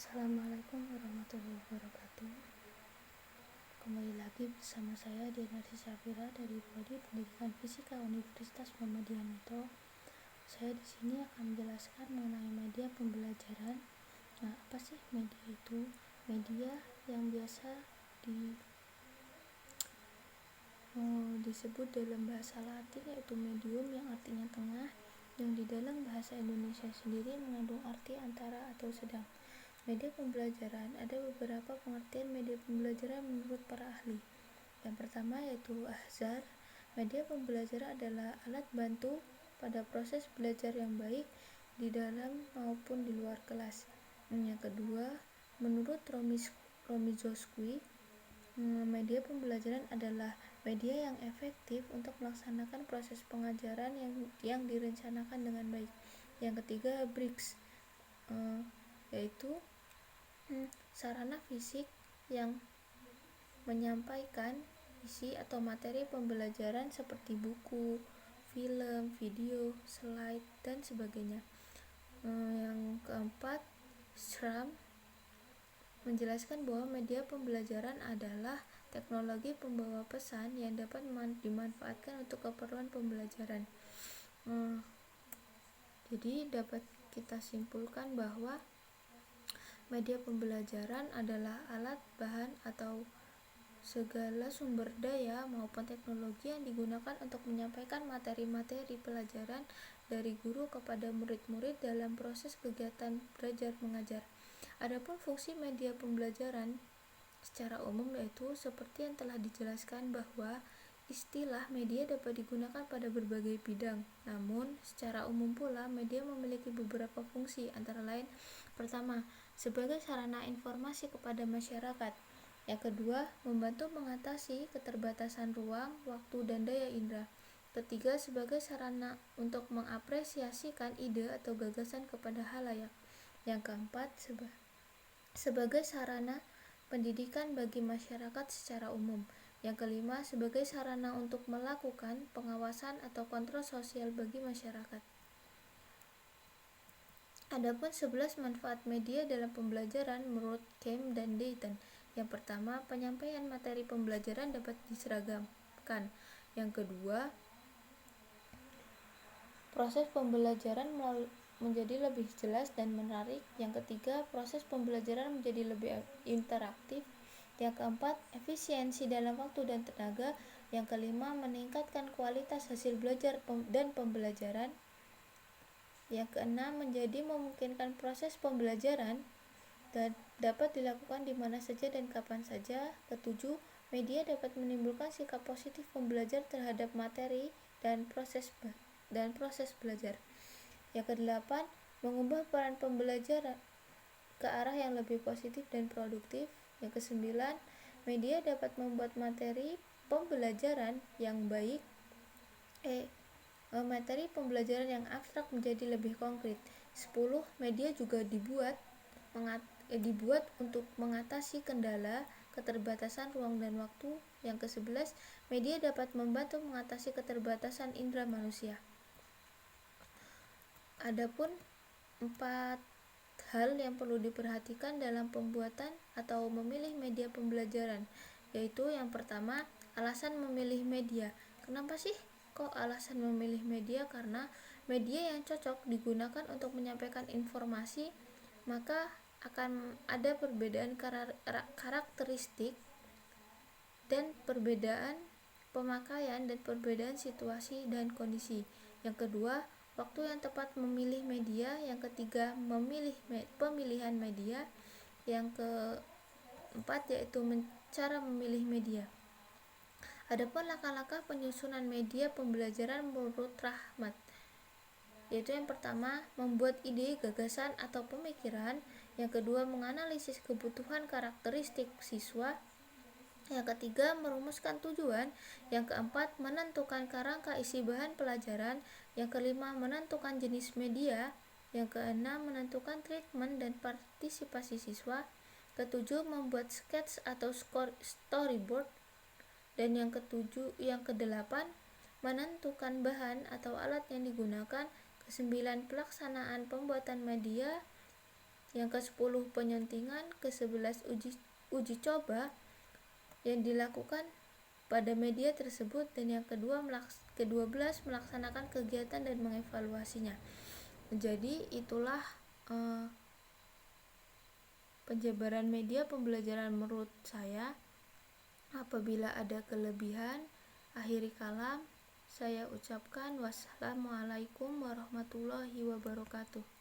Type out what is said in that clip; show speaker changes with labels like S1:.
S1: Assalamualaikum warahmatullahi wabarakatuh. Kembali lagi bersama saya Diana Syafira dari Prodi Pendidikan Fisika Universitas Muhammadiyah. Saya di sini akan menjelaskan mengenai media pembelajaran. Nah, apa sih media itu? Media yang biasa disebut dalam bahasa Latin yaitu medium, yang artinya tengah, yang di dalam bahasa Indonesia sendiri mengandung arti antara atau sedang. Media pembelajaran, ada beberapa pengertian media pembelajaran menurut para ahli. Yang pertama yaitu ahzar. Media pembelajaran adalah alat bantu pada proses belajar yang baik di dalam maupun di luar kelas. Yang kedua, menurut Romizowski, media pembelajaran adalah media yang efektif untuk melaksanakan proses pengajaran yang direncanakan dengan baik. Yang ketiga, Briggs, yaitu sarana fisik yang menyampaikan isi atau materi pembelajaran seperti buku, film, video, slide, dan sebagainya. Yang keempat, Schramm menjelaskan bahwa media pembelajaran adalah teknologi pembawa pesan yang dapat dimanfaatkan untuk keperluan pembelajaran. Jadi dapat kita simpulkan bahwa media pembelajaran adalah alat, bahan, atau segala sumber daya maupun teknologi yang digunakan untuk menyampaikan materi-materi pelajaran dari guru kepada murid-murid dalam proses kegiatan belajar mengajar. Adapun fungsi media pembelajaran secara umum yaitu seperti yang telah dijelaskan bahwa istilah media dapat digunakan pada berbagai bidang. Namun, secara umum pula media memiliki beberapa fungsi, antara lain: pertama, sebagai sarana informasi kepada masyarakat. Yang kedua, membantu mengatasi keterbatasan ruang, waktu, dan daya indera. Ketiga, sebagai sarana untuk mengapresiasikan ide atau gagasan kepada halayak. Yang keempat, sebagai sarana pendidikan bagi masyarakat secara umum. Yang kelima, sebagai sarana untuk melakukan pengawasan atau kontrol sosial bagi masyarakat. Adapun 11 manfaat media dalam pembelajaran menurut Kemp dan Dayton. Yang pertama, penyampaian materi pembelajaran dapat diseragamkan. Yang kedua, proses pembelajaran menjadi lebih jelas dan menarik. Yang ketiga, proses pembelajaran menjadi lebih interaktif. Yang keempat, efisiensi dalam waktu dan tenaga. Yang kelima, meningkatkan kualitas hasil belajar dan pembelajaran. Yang keenam, menjadi memungkinkan proses pembelajaran dapat dilakukan di mana saja dan kapan saja. Ketujuh, media dapat menimbulkan sikap positif pembelajar terhadap materi dan proses belajar. Yang kedelapan, mengubah peran pembelajaran ke arah yang lebih positif dan produktif. Yang kesembilan, media dapat membuat materi pembelajaran yang baik materi pembelajaran yang abstrak menjadi lebih konkret. 10. Media juga dibuat untuk mengatasi kendala keterbatasan ruang dan waktu. Yang ke-11, media dapat membantu mengatasi keterbatasan indera manusia. Adapun 4 hal yang perlu diperhatikan dalam pembuatan atau memilih media pembelajaran, yaitu yang pertama, alasan memilih media. Kenapa sih kok alasan memilih media? Karena media yang cocok digunakan untuk menyampaikan informasi, maka akan ada perbedaan karakteristik dan perbedaan pemakaian dan perbedaan situasi dan kondisi. Yang kedua, waktu yang tepat memilih media. Yang ketiga, pemilihan media. Yang keempat yaitu cara memilih media. Adapun langkah-langkah penyusunan media pembelajaran menurut Rahmat, yaitu yang pertama, membuat ide, gagasan, atau pemikiran. Yang kedua, menganalisis kebutuhan karakteristik siswa. Yang ketiga, merumuskan tujuan. Yang keempat, menentukan kerangka isi bahan pelajaran. Yang kelima, menentukan jenis media. Yang keenam, menentukan treatment dan partisipasi siswa. Ketujuh, membuat sketch atau storyboard. Dan yang kedelapan, menentukan bahan atau alat yang digunakan. Kesembilan, pelaksanaan pembuatan media. Yang ke-10 penyuntingan, ke-11 uji coba yang dilakukan pada media tersebut, dan yang ke-12 melaksanakan kegiatan dan mengevaluasinya. Jadi itulah penjabaran media pembelajaran menurut saya. Apabila ada kelebihan, akhiri kalam saya ucapkan wassalamualaikum warahmatullahi wabarakatuh.